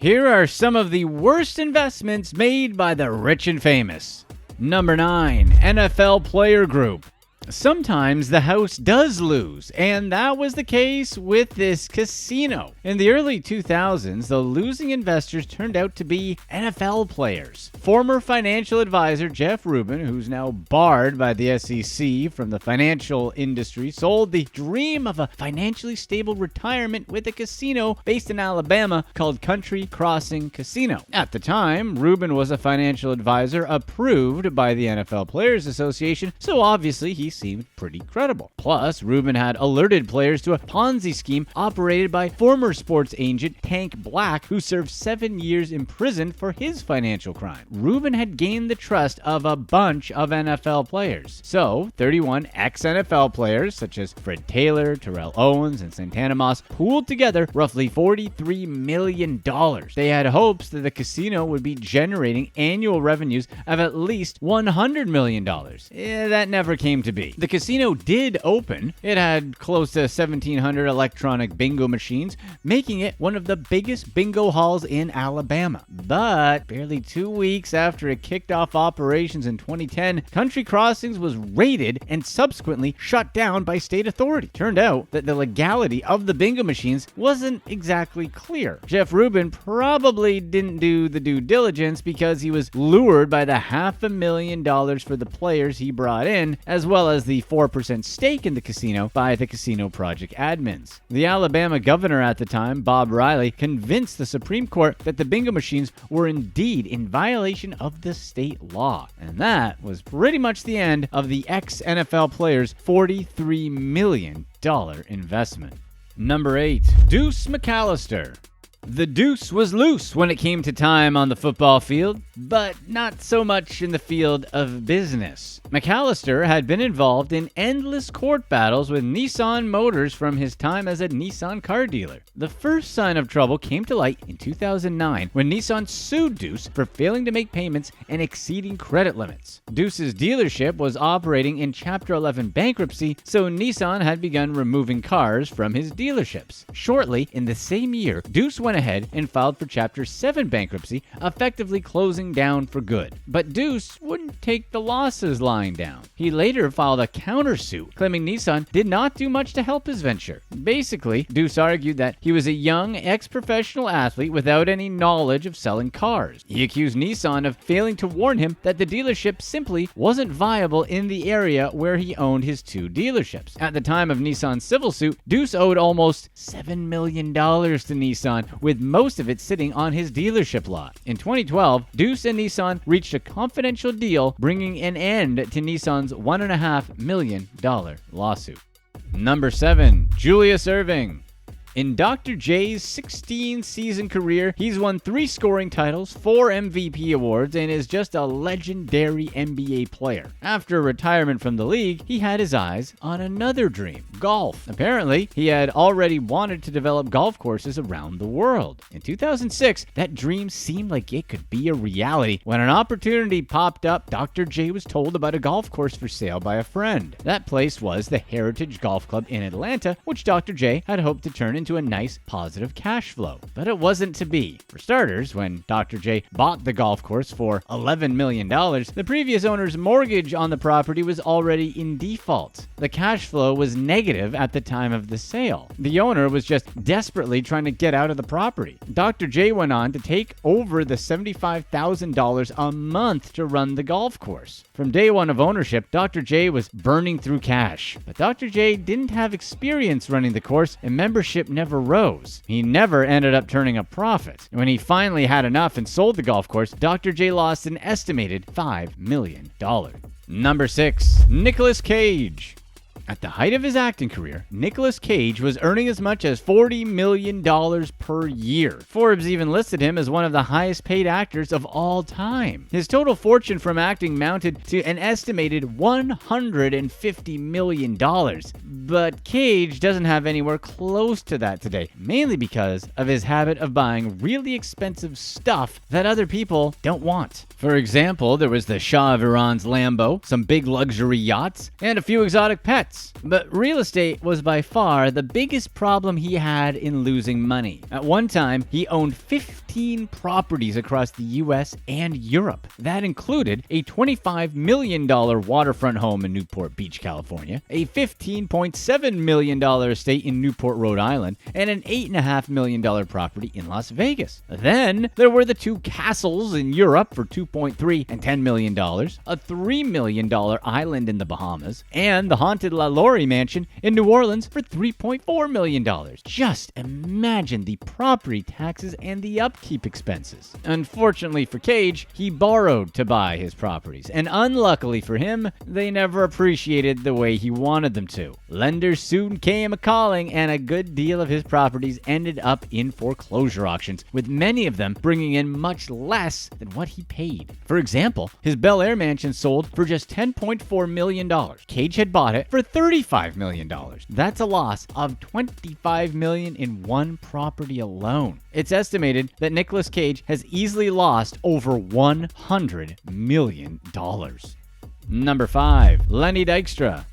Here are some of the worst investments made by the rich and famous. Number 9. NFL Player Group. Sometimes the house does lose, and that was the case with this casino. In the early 2000s, the losing investors turned out to be NFL players. Former financial advisor Jeff Rubin, who's now barred by the SEC from the financial industry, sold the dream of a financially stable retirement with a casino based in Alabama called Country Crossing Casino. At the time, Rubin was a financial advisor approved by the NFL Players Association, so obviously he seemed pretty credible. Plus, Rubin had alerted players to a Ponzi scheme operated by former sports agent Tank Black, who served 7 years in prison for his financial crime. Rubin had gained the trust of a bunch of NFL players. So, 31 ex-NFL players, such as Fred Taylor, Terrell Owens, and Santana Moss, pooled together roughly $43 million. They had hopes that the casino would be generating annual revenues of at least $100 million. That never came to be. The casino did open. It had close to 1,700 electronic bingo machines, making it one of the biggest bingo halls in Alabama. But barely 2 weeks after it kicked off operations in 2010, Country Crossings was raided and subsequently shut down by state authority. Turned out that the legality of the bingo machines wasn't exactly clear. Jeff Rubin probably didn't do the due diligence because he was lured by the $500,000 for the players he brought in, as well as the 4% stake in the casino by the casino project admins. The Alabama governor at the time, Bob Riley, convinced the Supreme Court that the bingo machines were indeed in violation of the state law. And that was pretty much the end of the ex-NFL player's $43 million investment. Number 8. Deuce McAllister. The deuce was loose when it came to time on the football field, but not so much in the field of business. McAllister had been involved in endless court battles with Nissan Motors from his time as a Nissan car dealer. The first sign of trouble came to light in 2009 when Nissan sued Deuce for failing to make payments and exceeding credit limits. Deuce's dealership was operating in Chapter 11 bankruptcy, so Nissan had begun removing cars from his dealerships. Shortly in the same year, Deuce went ahead and filed for Chapter 7 bankruptcy, effectively closing down for good. But Deuce wouldn't take the losses lying down. He later filed a countersuit, claiming Nissan did not do much to help his venture. Basically, Deuce argued that he was a young ex-professional athlete without any knowledge of selling cars. He accused Nissan of failing to warn him that the dealership simply wasn't viable in the area where he owned his 2 dealerships. At the time of Nissan's civil suit, Deuce owed almost $7 million to Nissan, with most of it sitting on his dealership lot. In 2012, Deuce and Nissan reached a confidential deal, bringing an end to Nissan's $1.5 million lawsuit. Number 7. Julius Erving. In Dr. J's 16-season career, he's won 3 scoring titles, 4 MVP awards, and is just a legendary NBA player. After retirement from the league, he had his eyes on another dream: golf. Apparently, he had already wanted to develop golf courses around the world. In 2006, that dream seemed like it could be a reality. When an opportunity popped up, Dr. J was told about a golf course for sale by a friend. That place was the Heritage Golf Club in Atlanta, which Dr. J had hoped to turn into a nice positive cash flow. But it wasn't to be. For starters, when Dr. J bought the golf course for $11 million, the previous owner's mortgage on the property was already in default. The cash flow was negative at the time of the sale. The owner was just desperately trying to get out of the property. Dr. J went on to take over the $75,000 a month to run the golf course. From day one of ownership, Dr. J was burning through cash. But Dr. J didn't have experience running the course, and membership never rose. He never ended up turning a profit. When he finally had enough and sold the golf course, Dr. J lost an estimated $5 million. Number 6. Nicolas Cage. At the height of his acting career, Nicolas Cage was earning as much as $40 million per year. Forbes even listed him as one of the highest paid actors of all time. His total fortune from acting mounted to an estimated $150 million. But Cage doesn't have anywhere close to that today, mainly because of his habit of buying really expensive stuff that other people don't want. For example, there was the Shah of Iran's Lambo, some big luxury yachts, and a few exotic pets. nuts. But real estate was by far the biggest problem he had in losing money. At one time, he owned 15 properties across the US and Europe. That included a $25 million waterfront home in Newport Beach, California, a $15.7 million estate in Newport, Rhode Island, and an $8.5 million property in Las Vegas. Then there were the two castles in Europe for $2.3 and $10 million, a $3 million island in the Bahamas, and the haunted La Laurie mansion in New Orleans for $3.4 million. Just imagine the property taxes and the upkeep expenses. Unfortunately for Cage, he borrowed to buy his properties, and unluckily for him, they never appreciated the way he wanted them to. Lenders soon came a-calling, and a good deal of his properties ended up in foreclosure auctions, with many of them bringing in much less than what he paid. For example, his Bel Air mansion sold for just $10.4 million. Cage had bought it for $35 million. That's a loss of $25 million in one property alone. It's estimated that Nicolas Cage has easily lost over $100 million. Number 5. Lenny Dykstra.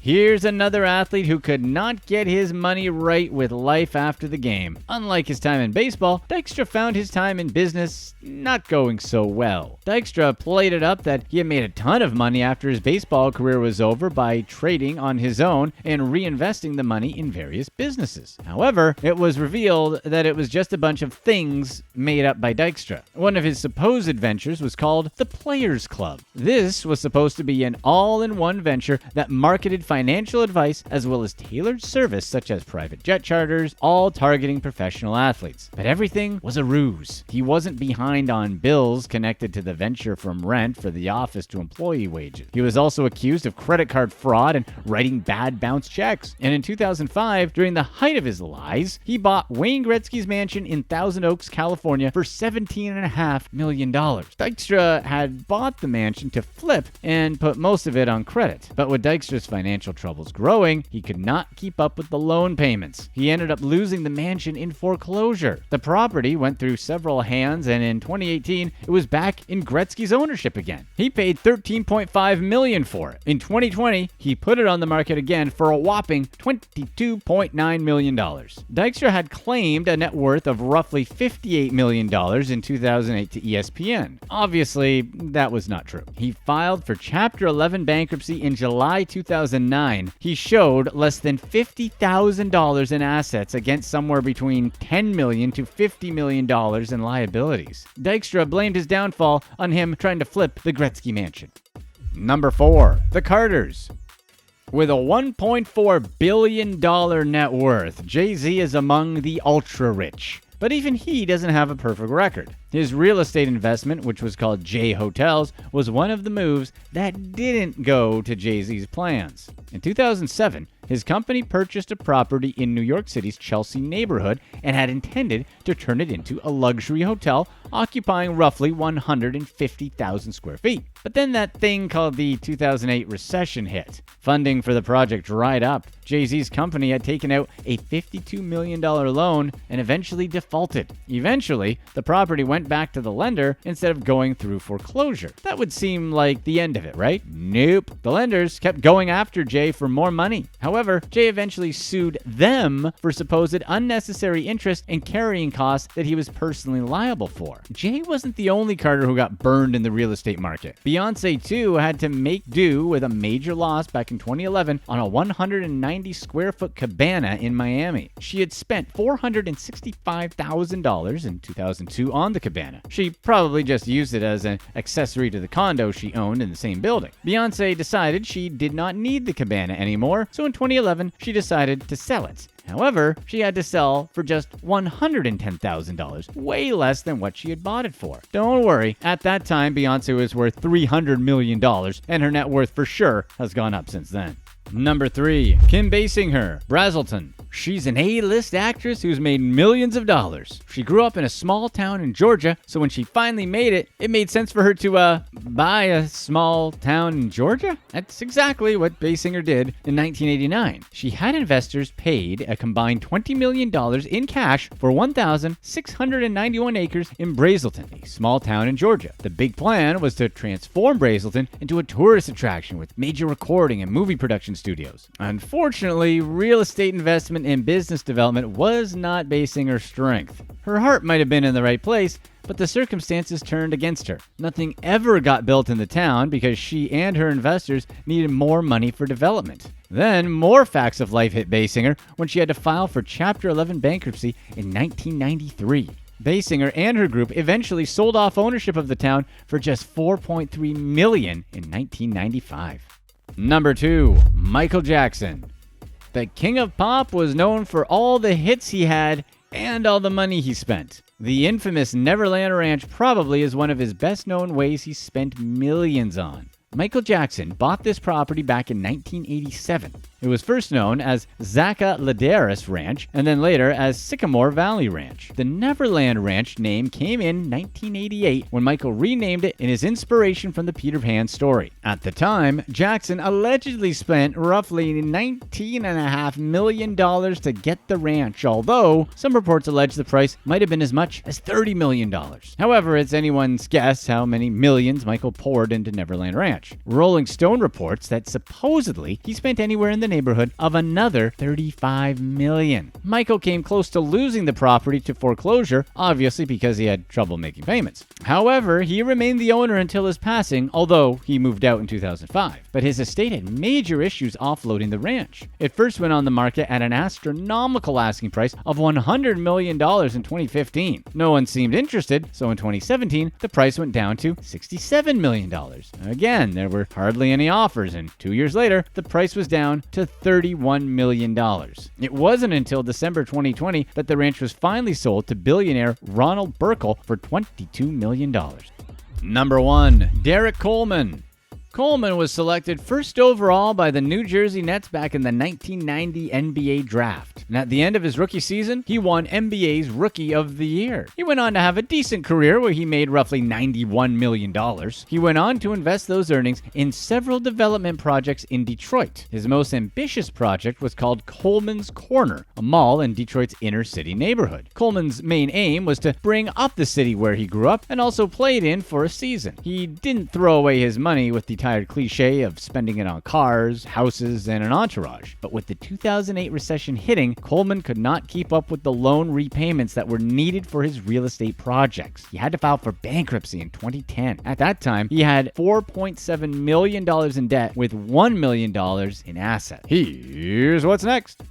Here's another athlete who could not get his money right with life after the game. Unlike his time in baseball, Dykstra found his time in business not going so well. Dykstra played it up that he had made a ton of money after his baseball career was over by trading on his own and reinvesting the money in various businesses. However, it was revealed that it was just a bunch of things made up by Dykstra. One of his supposed ventures was called the Players Club. This was supposed to be an all-in-one venture that marketed financial advice as well as tailored service such as private jet charters, all targeting professional athletes. But everything was a ruse. He wasn't behind on bills connected to the venture, from rent for the office to employee wages. He was also accused of credit card fraud and writing bad bounce checks. And in 2005, during the height of his lies, he bought Wayne Gretzky's mansion in Thousand Oaks, California for $17.5 million. Dykstra had bought the mansion to flip and put most of it on credit. But with Dykstra's financial troubles growing, he could not keep up with the loan payments. He ended up losing the mansion in foreclosure. The property went through several hands, and in 2018, it was back in Gretzky's ownership again. He paid $13.5 million for it. In 2020, he put it on the market again for a whopping $22.9 million. Dykstra had claimed a net worth of roughly $58 million in 2008 to ESPN. Obviously, that was not true. He filed for Chapter 11 bankruptcy in July 2009. He showed less than $50,000 in assets against somewhere between $10 million to $50 million in liabilities. Dykstra blamed his downfall on him trying to flip the Gretzky mansion. Number 4. The Carters. With a $1.4 billion net worth, Jay-Z is among the ultra-rich. But even he doesn't have a perfect record. His real estate investment, which was called J Hotels, was one of the moves that didn't go to Jay-Z's plans. In 2007, his company purchased a property in New York City's Chelsea neighborhood and had intended to turn it into a luxury hotel occupying roughly 150,000 square feet. But then that thing called the 2008 recession hit. Funding for the project dried up. Jay-Z's company had taken out a $52 million loan and eventually defaulted. Eventually, the property went back to the lender instead of going through foreclosure. That would seem like the end of it, right? Nope. The lenders kept going after Jay for more money. However, Jay eventually sued them for supposed unnecessary interest and carrying costs that he was personally liable for. Jay wasn't the only Carter who got burned in the real estate market. Beyonce, too, had to make do with a major loss back in 2011 on a 190 square foot cabana in Miami. She had spent $465,000 in 2002 on the cabana. She probably just used it as an accessory to the condo she owned in the same building. Beyonce decided she did not need the cabana anymore, so in 2011, she decided to sell it. However, she had to sell for just $110,000, way less than what she had bought it for. Don't worry, at that time, Beyonce was worth $300 million, and her net worth for sure has gone up since then. Number 3. Kim Basinger, Brazelton. She's an A-list actress who's made millions of dollars. She grew up in a small town in Georgia, so when she finally made it, it made sense for her to, buy a small town in Georgia? That's exactly what Basinger did in 1989. She had investors paid a combined $20 million in cash for 1,691 acres in Brazelton, a small town in Georgia. The big plan was to transform Brazelton into a tourist attraction with major recording and movie production studios. Unfortunately, real estate investment and business development was not Basinger's strength. Her heart might have been in the right place, but the circumstances turned against her. Nothing ever got built in the town because she and her investors needed more money for development. Then, more facts of life hit Basinger when she had to file for Chapter 11 bankruptcy in 1993. Basinger and her group eventually sold off ownership of the town for just $4.3 million in 1995. Number 2. Michael Jackson. The king of pop was known for all the hits he had and all the money he spent. The infamous Neverland Ranch probably is one of his best-known ways he spent millions on. Michael Jackson bought this property back in 1987. It was first known as Zaca Ladera's Ranch and then later as Sycamore Valley Ranch. The Neverland Ranch name came in 1988 when Michael renamed it in his inspiration from the Peter Pan story. At the time, Jackson allegedly spent roughly $19.5 million to get the ranch, although some reports allege the price might have been as much as $30 million. However, it's anyone's guess how many millions Michael poured into Neverland Ranch. Rolling Stone reports that supposedly he spent anywhere in the neighborhood of another $35 million. Michael came close to losing the property to foreclosure, obviously because he had trouble making payments. However, he remained the owner until his passing, although he moved out in 2005. But his estate had major issues offloading the ranch. It first went on the market at an astronomical asking price of $100 million in 2015. No one seemed interested, so in 2017, the price went down to $67 million. Again, there were hardly any offers, and 2 years later, the price was down to $31 million. It wasn't until December 2020 that the ranch was finally sold to billionaire Ronald Burkle for $22 million. Number 1. Derrick Coleman. Coleman was selected first overall by the New Jersey Nets back in the 1990 NBA draft. And at the end of his rookie season, he won NBA's Rookie of the Year. He went on to have a decent career where he made roughly $91 million. He went on to invest those earnings in several development projects in Detroit. His most ambitious project was called Coleman's Corner, a mall in Detroit's inner city neighborhood. Coleman's main aim was to bring up the city where he grew up and also played in for a season. He didn't throw away his money with the tired cliche of spending it on cars, houses, and an entourage. But with the 2008 recession hitting, Coleman could not keep up with the loan repayments that were needed for his real estate projects. He had to file for bankruptcy in 2010. At that time, he had $4.7 million in debt with $1 million in assets. Here's what's next.